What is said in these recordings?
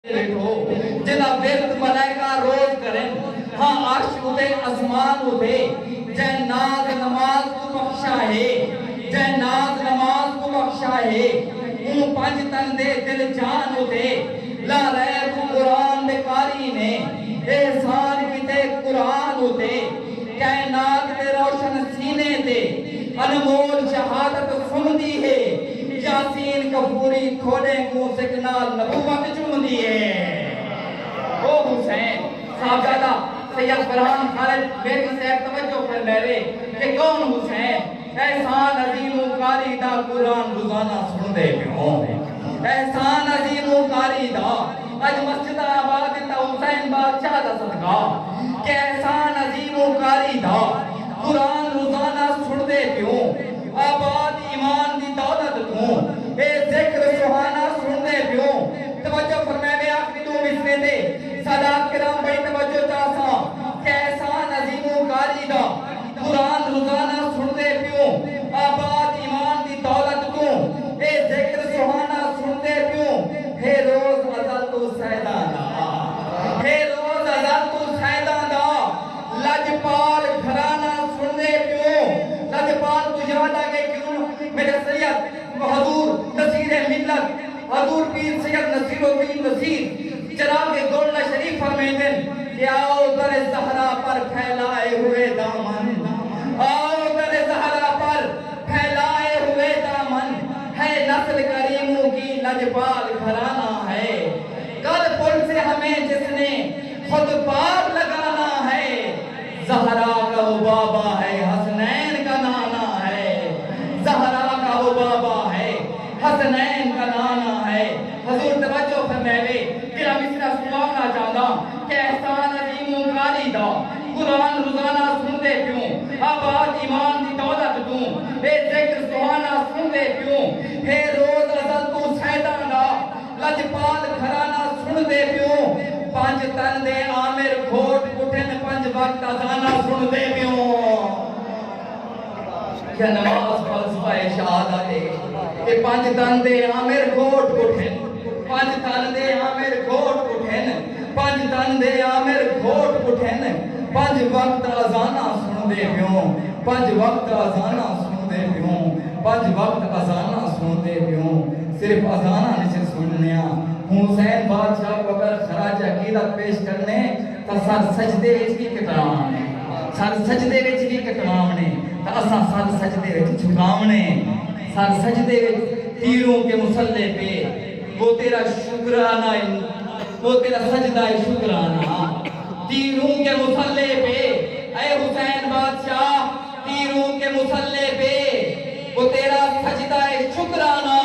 جنا ورد ملائکہ روز کریں ہاں عرش اٹھے اسمان اٹھے جے ناز نماز کو بخشا ہے جے ناز نماز کو بخشا ہے اون پانچ تن دے دل جان اٹھے لا رہے تو قرآن دے قاری نے احسان کیتے قرآن اٹھے کائنات دے روشن سینے دے انمول شہادت سن دی ہے یاسین کفوری کھولے کو سکنال نبوت چون دی ہے او حسین صاحبزادہ سید فرحان خالد میری صاحب توجہ کر میرے کہ کون حسین احسان عظیم و قاری دا قرآن روزانہ سن دے پیوں احسان عظیم و قاری دا اج مسجد آباد تا حسین بادشاہ دا صدقہ کہ احسان عظیم و قاری دا قرآن روزانہ سن دے پیوں آباد ایمان دی دولت دوں اے ذکر سبحانہ سن دے پیوں توجہ فرمائے میں آخری دو مصرے دے سادات کرام بھائی توجہ چاہتا کہ احسان عظیم و قاری دا قرآن روزانہ سن دے پیوں آباد ایمان دی دولت دوں اے ذکر سبحانہ سن دے پیوں ہے روز ازل تو سیدانا ہے روز ازل تو سیدانا لجپال گھرانا سن دے پیوں لجپال تو یاد آگے کیوں میرے سید حضور نصیر ملت حضور پیر سید نصیر الدین نصیر چراغ گولڈا شریف فرمیدن کہ آؤ در زہرا پر پھیلائے ہوئے دامن آؤ در زہرا پر پھیلائے ہوئے دامن ہے نسل کریموں کی لجپال گھرانا ہے کل پل سے ہمیں جس نے خود پار لگانا ہے زہرا کا وہ بابا ہے حسنین کا نانا ہے زہرا کا وہ بابا ہے حسنین کا نانا ہے حضور توجہ فرمائے کہ ہم اس طرح سنوانا چاہتا کہ احسان عظیم و قاری دا قرآن روزانہ سن دے پیوں آباد ایمان دی دولت دوں اے ذکر سبحانہ سن دے پیوں ہے روز ازل تو سیدان دا لجپال گھرانا سن دے پیوں پانچ تن دے عامر گھوٹ اٹھن پانچ وقت ازانہ سن دے پیوں کہ نماز فلسفہ شہادت ہے کہ پانچ تن دے عامر گھوٹ اٹھن پانچ تن دے عامر گھوٹ اٹھن پانچ تن دے عامر گھوٹ اٹھن پانچ وقت ازانہ سن دے پیوں پانچ وقت ازانہ سن دے پیوں پانچ وقت ازانہ سن دے پیوں صرف ازانہ نہیں سننیا حسین بادشاہ کو اگر خراج عقیدت پیش کرنے تو سر سجدے وچ بھی کٹراونے سر سجدے وچ بھی کٹراونے تو اساں سر سجدے وچ جھکاونے سر سجدے وچ تیروں کے مسلح پہ وہ تیرا شکرانہ وہ تیرا سجدہ شکرانہ تیروں کے مسلح پہ اے حسین بادشاہ تیروں کے مسلح پہ وہ تیرا سجدہ شکرانہ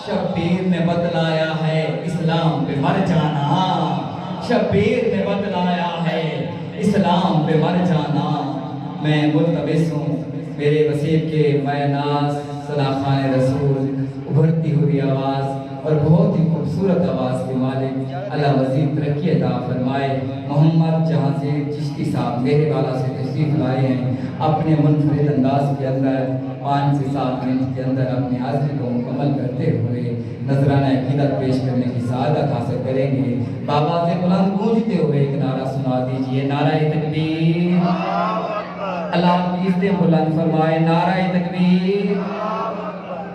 شبیر نے بتلایا ہے اسلام پہ مر جانا شبیر نے بتلایا ہے اسلام پہ مر جانا میں ملتمس ہوں میرے وسیب کے میں ناز صلاح خان رسول ابھرتی ہوئی آواز اور بہت ہی خوبصورت آواز کے مالک اللہ مزید ترقی عطا فرمائے محمد جہاں سے چشتی صاحب میرے والا سے تشریف لائے ہیں اپنے منفرد انداز کے اندر 5 سے 7 منٹ کے اندر اپنے حاضری کو مکمل کرتے ہوئے نذرانہ عقیدت پیش کرنے کی سعادت حاصل کریں گے بابا سے بلند گونجتے ہوئے ایک نعرہ سنا دیجئے نعرہ تکبیر اللہ پلیز دے بلند فرمائے نعرہ تکبیر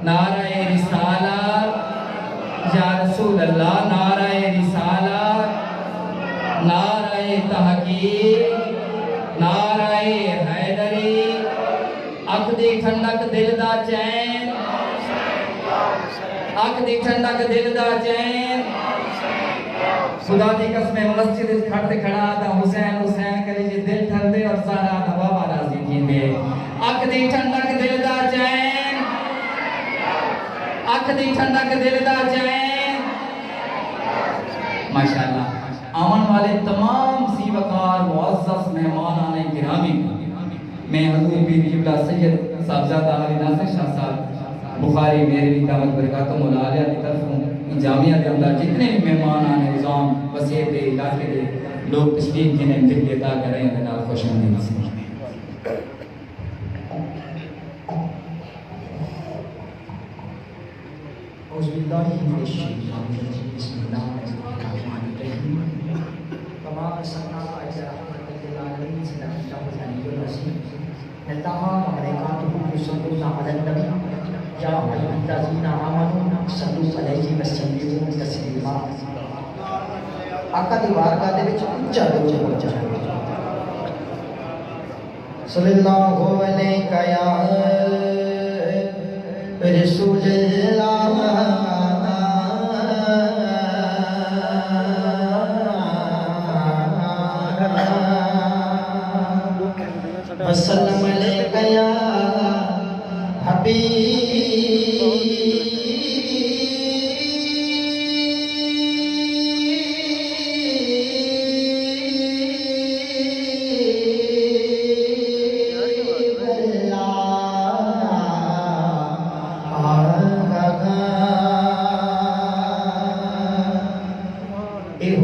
نعرہ رسالت یا رسول اللہ نعرہ رسالت نعرہ تحقیق نعرہ حیدری اکھ دی ٹھنڈک دل دا چین اکھ دی ٹھنڈک دل دا چین خدا دی قسم مسجد کھڑتے کھڑا دا حسین حسین کری جی دل ٹھندے اور سارا دا بابا راضی کیندے اکھ دی ٹھنڈک دل دا چین اکھ دی ٹھنڈک دل دا چین ماشاءاللہ آمن والے تمام سی وقار معزز مہمانان گرامی میں حضور پیر قبلہ سید صاحبزادہ علی ناصر شاہ صاحب بخاری میری دعوت برکاتم العالیہ کی طرف ہوں جامعہ کے اندر جتنے بھی مہمانان نظام وسیع دے علاقے دے لوگ تشریف جنہیں دل دیتا کریں جناب خوش آمدید سے اعوذ باللہ من الشیطان الرجیم بسم اللہ یا الذین آمنوا صلوا علیہ وسلموا تسلیما۔ آقا دی بارگاہ دے وچ اونچا درود پہنچا صلی اللہ علیہ یا رسول اللہ وسلم علیہ یا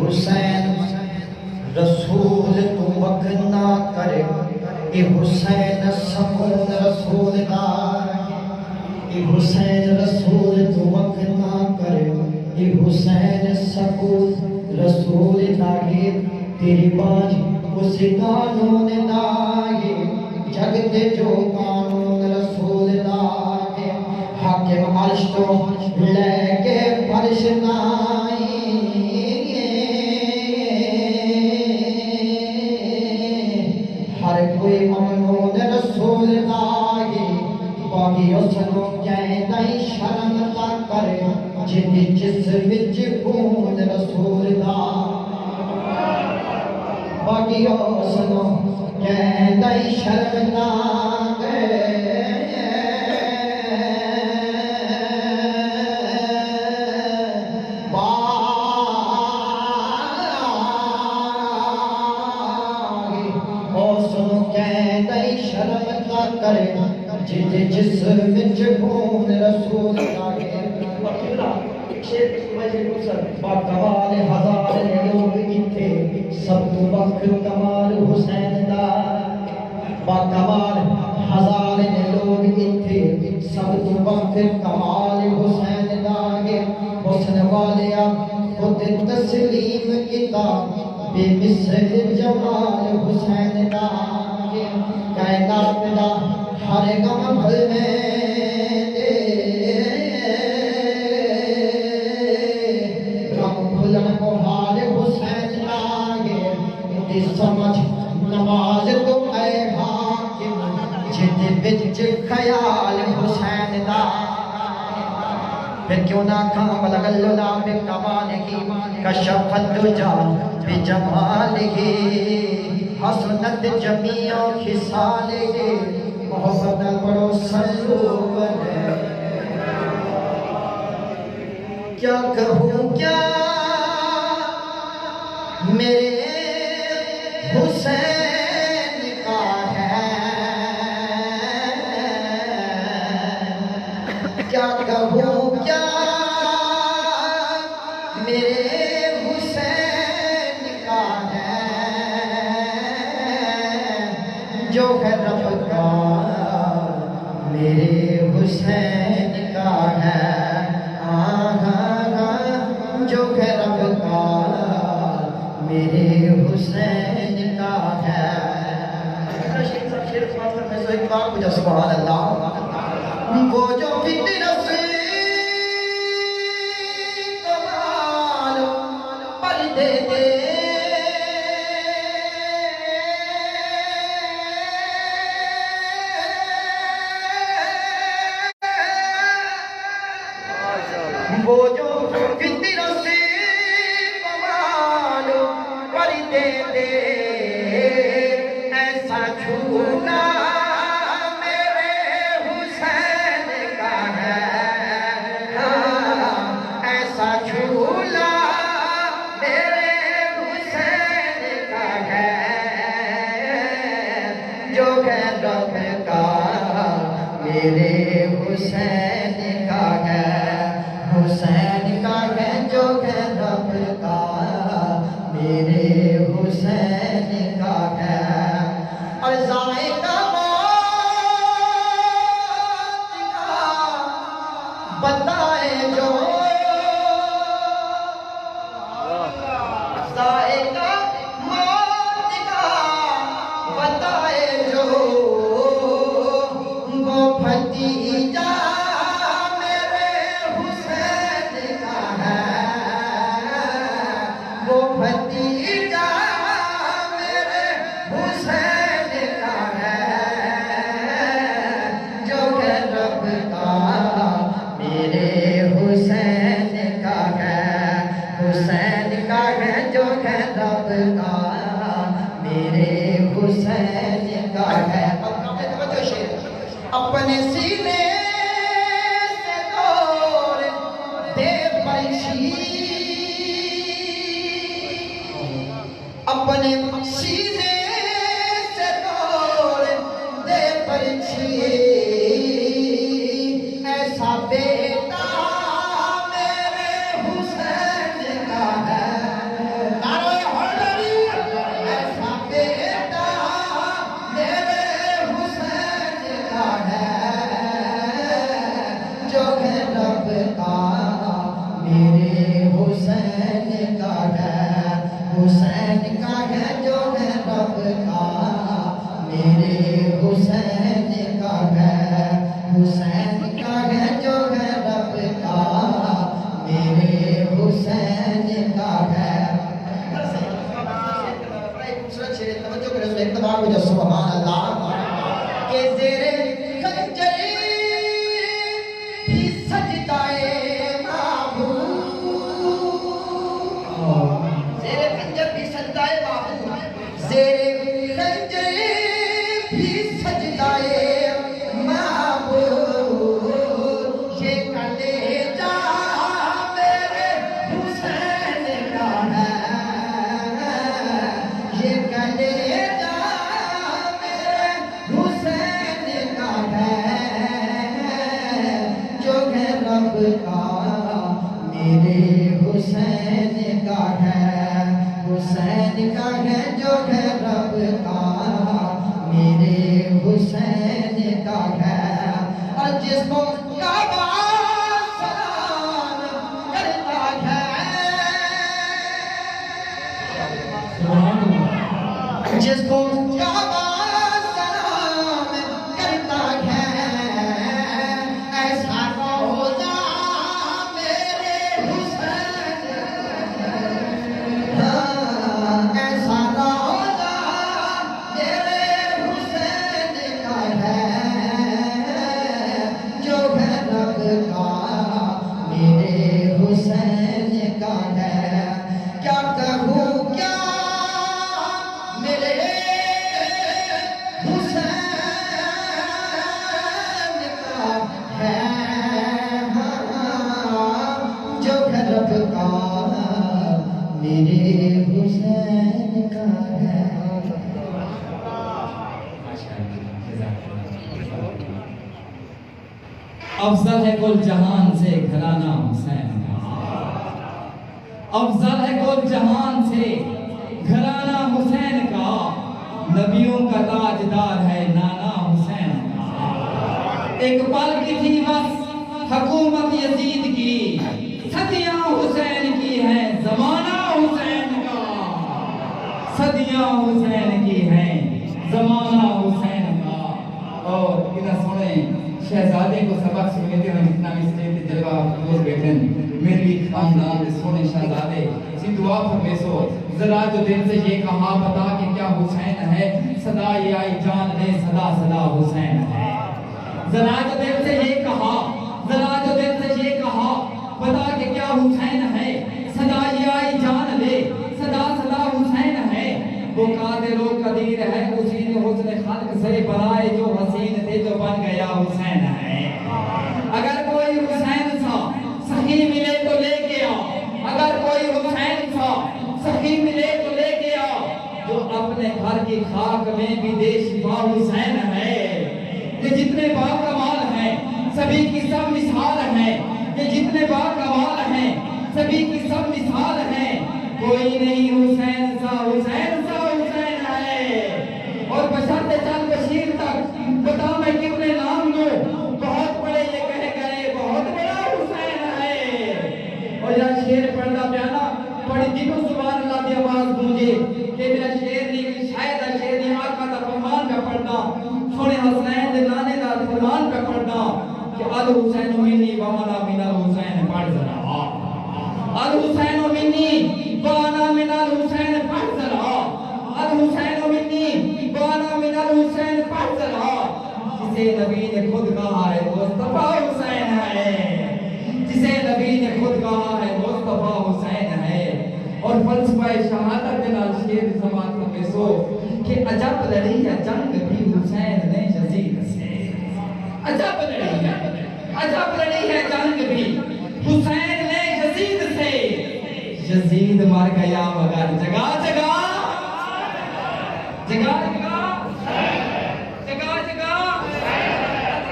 حسین رسول تو وقت نہ کرے، اے حسین سمون رسول دار، اے حسین رسول تو وقت نہ کرے، اے حسین سمون رسول داغیر، تیری باج اس قانون داغیر، جگ دے جو قانون رسول داغیر، حاکم عرش تو لے کے فرش نائی، کوئی ممنون رسول دائی باقی اسنو کہنائی شرم نہ کرے جدی جس وچ خون رسول دائی باقی اسنو کہنائی شرم نہ کرے کرے جس وچ خون رسول داغیر۔ باکمال ہزار لوگ اتھے سب تو وقت کمال حسین دا، باکمال ہزار لوگ اتھے سب تو وقت کمال حسین داغیر۔ حسن والیا خود تسلیم کتاب بے مثل جمال حسین داغیر۔ کائنات دا ہر غم بھل میں دے غم بھلن کو حال حسین داغیر۔ دی سمجھ نماز تو اے حاکم جد بچ خیال حسین داغیر۔ پھر کیوں نہ کھا بلغ العلا بکمالہ کشف الدجا بجمالہ حسنت جمیع خصالہ محبت پڑھو صلو علیہ۔ کیا کہوں کیا میرے حسین کا ہے، کیا کہوں کیا میرے حسین کا ہے، جو ہے رب کا میرے حسین کا ہے، جو ہے رب کا میرے حسین کا ہے۔ سبحان اللہ۔ وہ جو فطرت کمال پردے دے وہ جو فطرت کمال پردے دے ایسا جھولا میرے حسین کا ہے، ایسا جھولا میرے حسین کا ہے، جو ہے رب کا میرے حسین کا ہے، حسین کا ہے جو ہے رب کا میرے حسین کا ہے۔ اور ذائقہ موت کا بتائے جو، ذائقہ موت کا بتائے جو، وہ بھتیجا حسین کا ہے جو ہے رب کا میرے حسین کا ہے اپنے سینے سے دور دے پرچھی اپنے سینے سے دور دے پرچھی ایسا بیٹا میرے حسین کا ہے نعرہ حیدری ایسا بیٹا میرے حسین کا ہے جو ہے رب کا میرے حسین کا ہے حسین کا ہے جو ہے رب کا میرے حسین کا ہے حسین کا ہے جو ہے رب کا میرے حسین کا ہے توجہ کریں اس اعتبار میں جو سبحان اللہ کہ زیر خنجر بھی سجدہ معبود زیر خنجر بھی سجدہ معبود زیر خنجر بھی سجدہ معبود یہ کلیجہ میرے حسین کا ہے یہ کلیجہ میرے حسین کا ہے جو ہے رب کا میرے حسین کا ہے حسین کا ہے جو ہے رب کا میرے حسین کا ہے اور جس کو کعبہ سلام کرتا ہے جس کو کعبہ سلام کرتا ہے ایسا روزہ میرے حسین ایسا روزہ میرے حسین کا ہے جو ہے رب کا میرے حسین کا ہے کیا کہوں کیا میرے حسین کا ہے جو ہے رب کا میرے حسین کا ہے افضل ہے کل جہان سے گھرانہ حسین کا افضل ہے کل جہان سے گھرانہ حسین کا نبیوں کا تاجدار ہے نانا حسین کا ایک پل کی تھی بس حکومت یزید کی صدیاں حسین کی ہے زمانہ حسین کا صدیاں حسین کی ہے زمانہ حسین کا اور ادھر سنیں شہزادے کو سبق سنتے ہیں جتنا بھی اسٹیج پہ جلوہ روز بیٹھے ہیں میری خاندان دے سونے شہزادے سی دعا فرمیسو ذرا جو دل سے یہ کہا بتا کہ کیا حسین ہے صدا یہ آئی جان دے صدا صدا حسین ہے ذرا جو دل سے یہ کہا ذرا جو دل سے یہ کہا بتا کہ کیا حسین ہے صدا یہ آئی جان دے صدا صدا حسین ہے وہ قادر و قدیر ہے اسی نے حسن خلق سے بنائے جو حسین تھے جو بن گیا حسین ہے اگر کوئی حسین سا سخی ملے تو لے کے آ اگر کوئی حسین سا سخی ملے تو لے کے آ جو اپنے گھر کی خاک میں بھی دے شفا حسین ہے یہ جتنے باکمال ہیں سبھی کی سب مثال ہیں یہ جتنے باکمال ہیں سبھی کی سب مثال ہیں کوئی نہیں حسین سا حسین سا حسین ہے اور بشرط چل بشیر تک بتا میں کتنے نام لوں بہت بڑے یہ کہہ گئے بہت بڑا حسین ہے اور یہ شیر پڑھنا پیانا بڑی دنوں زبان اللہ کی آواز گونجے کہ میرا شیر نہیں شاید شیر نہیں آقا دا فرمان کا پڑھنا سونے حسین دے نانے دا فرمان کا پڑھنا کہ ال حسین منی وانا من الحسین پڑھ ذرا ال حسین منی وانا من الحسین پڑھ ذرا ال حسین منی وانا من الحسین پڑھ ذرا جسے نبی نے خود کہا ہے مصطفیٰ حسین ہے جسے نبی نے خود کہا ہے مصطفیٰ حسین ہے اور فلسفہ شہادت کے نال شیر زبان کو پیسو کہ عجب لڑی ہے جنگ بھی حسین نے یزید سے عجب لڑی ہے جنگ بھی حسین نے یزید سے یزید مر گیا مگر جگہ جگہ جگہ جگہ جگہ جگہ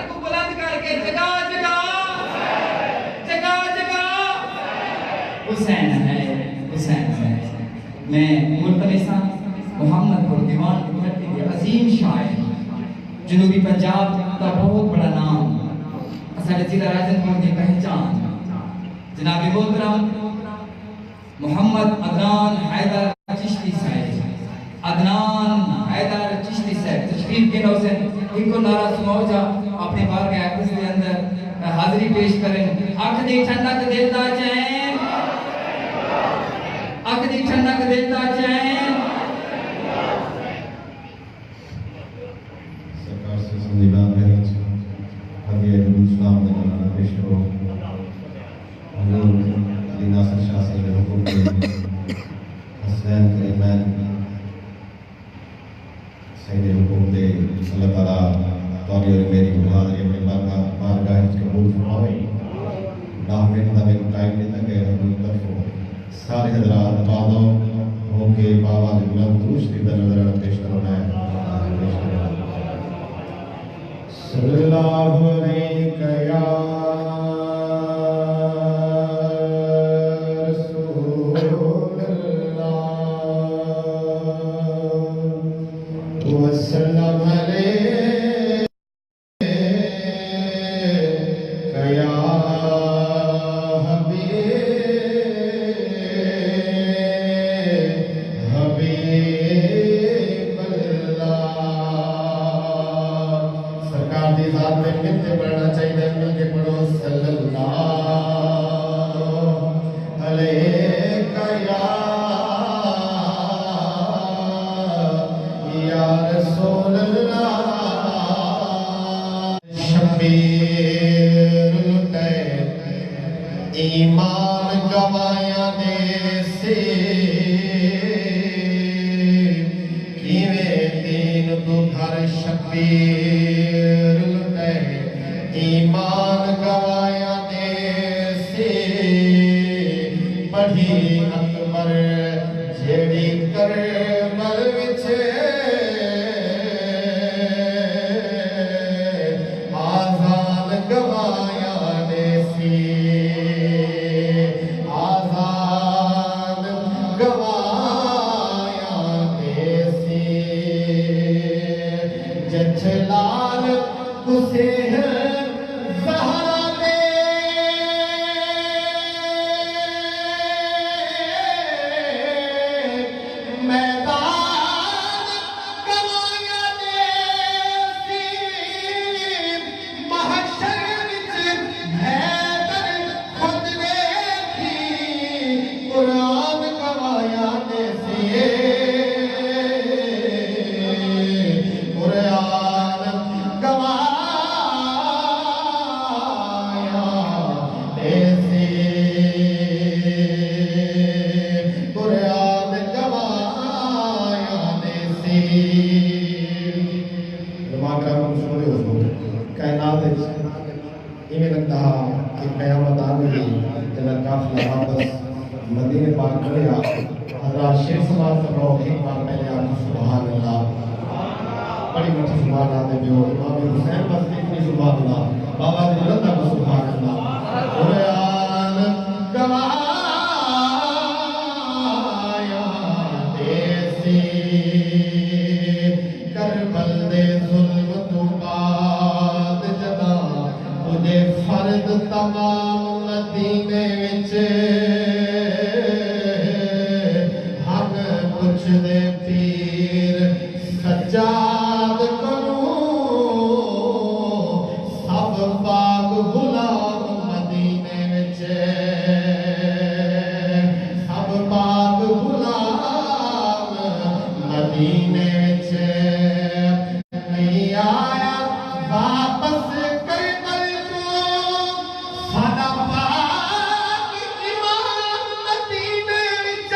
کو بلند کر کے جگہ جگہ جگہ جگہ حسین ہے میں ملتمساں محمد پور دیوان کی دھرتی کے عظیم شاعر جنوبی پنجاب کا بہت بڑا نام اساڑے ضلع راجنپور کی پہچان جناب محترم محمد عدنان حیدر چشتی صاحب عدنان حیدر چشتی صاحب تشریف کے نو سے ان کو نعرہ سناؤ جا اپنے بار کے اپس کے اندر حاضری پیش کریں آنکھ دی ٹھنڈک دیتا چین آنکھ دی ٹھنڈک دیتا چین سرکار سے سمجھدار رہے حضرت اسلام نے جانا پیش کرو حضور علی ناصر شاہ سے حکم کے حسین کریمین سید حکم دے اللہ تعالیٰ توری اور میری بہادری اپنے بارگاہ قبول فرماوے ناہمین دا میں ٹائم دیتا کہ حضور طرفوں سارے حضرات پادوں ہو کے بابا دی بلند دوش کی نظر پیش کرنا ہے صلی اللہ علیہ یا رسول اللہ وسلم علیہ یا ایمان گوایا دے سے کیویں دین تو گھر شبیر لٹے ایمان گوایا دے سے پڑھی اکبر جیڑی کربل وچ آزاد گوایا دے سی جچلال حسین زہرا دے میدان گوایا دے سی محشر وچ حیدر خود ویکھی قرآن گوایا دے سی مدینے پاک کرے آپ حضرات شیخ سماعت کرو ایک بار پہلے آپ سبحان اللہ بڑی مٹھی سبحان اللہ دے بیو امام حسین بس اتنی سبحان اللہ بابا دی بلندہ کو سبحان اللہ قرآن گوایا دیسی کربل دے ظلم تو بعد جدا تجھے فرد تمام مدینے وچ دے پیر سجاد کروں سب پاک غلام مدینے وچ سب پاک غلام مدینے وچ نہیں آیا واپس کربل تو ساڈا پاک ایمان مدینے وچ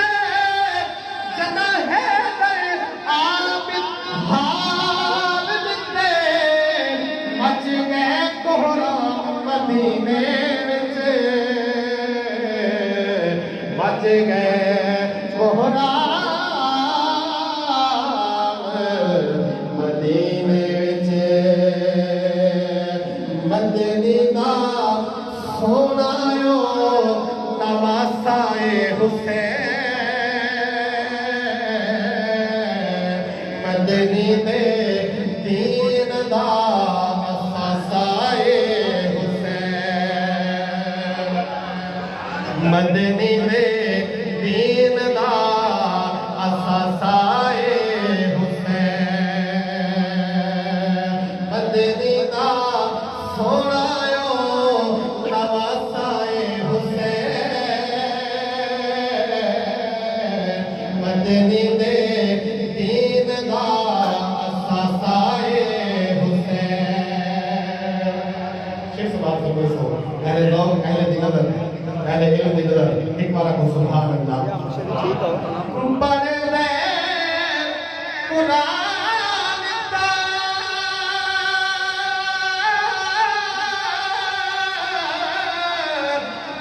مدنی دے دین دا اساسائے حسین مدنی دا سونایو نواسائے حسین مدنی دے دین دا اساسائے حسین شیخ سبات کو بسو اہل ذوق اہل دیگر اہل علم دیگر ایک بارہ کو سبحان اللہ بڑھ دے قرآن تا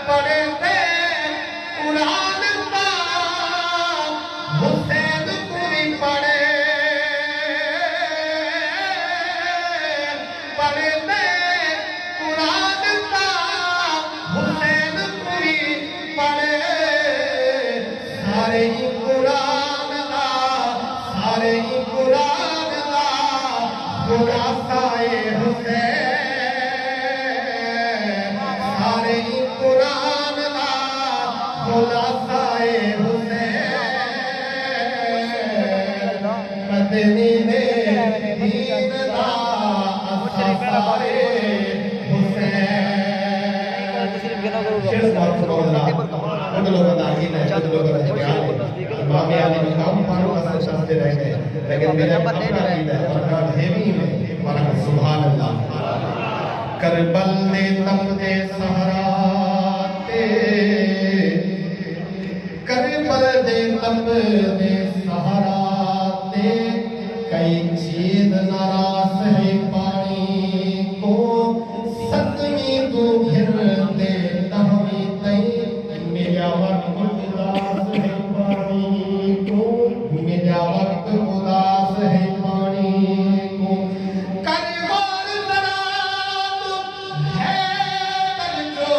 بڑھ دے قرآن تا حسین پوری پڑھے بڑھ دے قرآن تا حسین پوری پڑھے سارے ہی قرآن دا سارے ہی قرآن دا خلاصائے حسین سارے ہی قرآن دا خلاصائے حسین مدنی دے دین دا اساسائے حسین کچھ لوگوں کا عقیدہ ہے کچھ لوگوں کا خیال ہے امام علی مقام فاروق حسن شاہتے رہ گئے لیکن میرا اپنا عقیدہ ہے اور بات ہے بھی ہے سبحان اللہ کربل دے تب دے سہراتے کربل دے تب دے سہراتے کئی چیز ناراض ہے پانی کو ستویں تو گھر دے تہویں تئی میرا وقت اداس ہے پانی کو میرا وقت اداس ہے پانی کو کربل ذرا ہے کر جو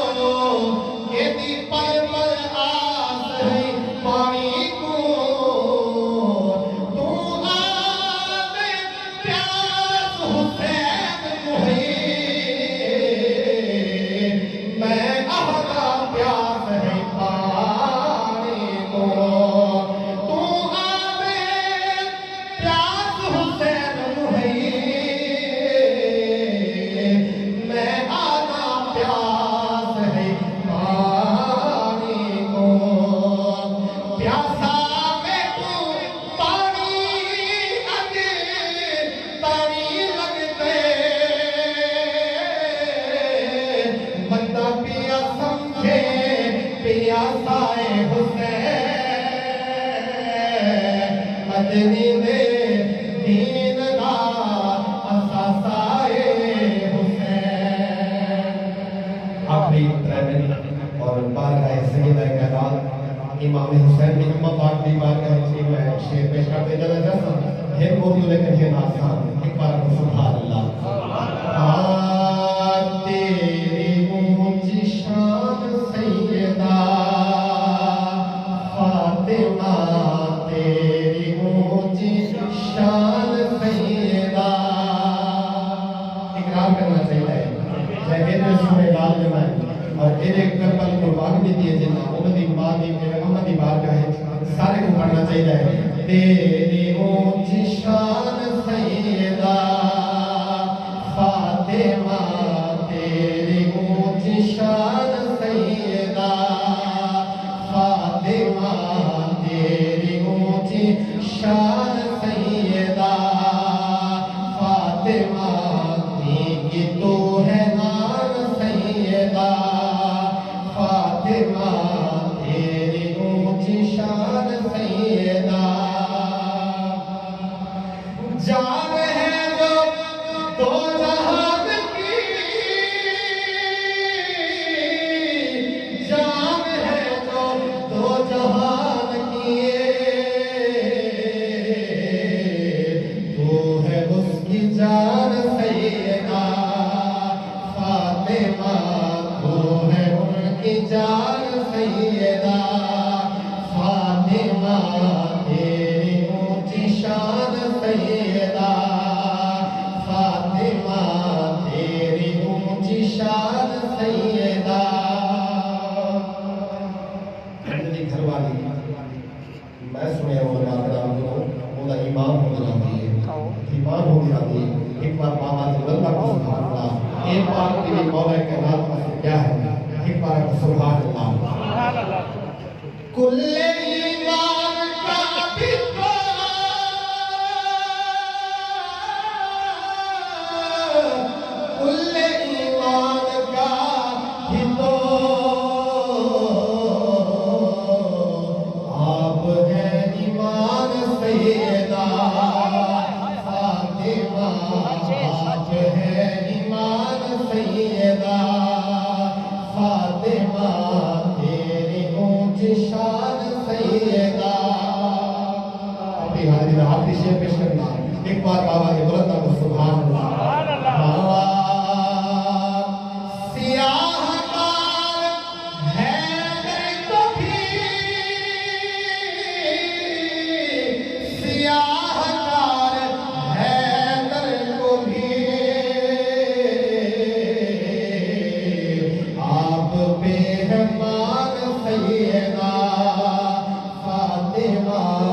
یہ دی پل پل آس ہے پانی کو تو آنے پیاس حسین مہی میں اہدا پیاس ہے پانی کو تو آنے پیاس حسین مہی میں آنا پیاس ہے پانی کو پیاسا میں تو پانی اگے پانی لگتے بندہ پیا سمجھے پیاسائے حسین مدنی دے دین دا اساسائے حسین آخری ترمن اور بارگاہ سیدہ کائنات امام حسین بن امام پاک دی بارگاہ میں شعر پیش کرتے چلا جاتا ایک اردو لیکن یہ آسان ایک بار سبحان اللہ تیری اونچی شان سیدہ فاطمہ تیری اونچی شان سیدہ اقرار کرنا چاہیے لیکن رسول لال جمائے اور ایک کربل قربان بھی دیے جنہاں امدی مادی میرے امدی بارگاہ ہے سارے کو پڑھنا چاہیے تیری اونچی شان سیدہ فاطمہ تیری اونچی شان سیدہ فاطمہ تیری اونچی شان سیدہ فاطمہ کی تو ہے نام سیدہ فاطمہ تیری اونچی شان سیدہ جان ہے جو دو جہان کی جان ہے جو دو جہان کی تو ہے اس کی جان سیدہ فاطمہ تو ہے ان کی جان سیدہ فاطمہ تیری اونچی شان سیدہ فاطمہ تیری اونچی شان سیدہ میں سنے علماء کرام کو وہ دا ایمان ہو جاتی ہے ایمان ہو جاتی ہے ایک بار بابا جب اللہ کو سبحان اللہ ایک بار کے لیے مولا کائنات کا کیا ہے ایک بار کا سبحان اللہ کل ایمان کا بتو کل ایمان کا بتو آپ ہیں ایمان سیدہ فاطمہ آپ ہیں ایمان سیدہ فاطمہ تیری اونچ شان سیدہ اپنی حاضر آخری شعر پیش کرنا ایک بار بابا کے بلند کو سبحان اللہ سیاہ کار ہے تو بھی سیاہ کار ہے در کو بھی آپ بے رحمان سیدہ فاطمہ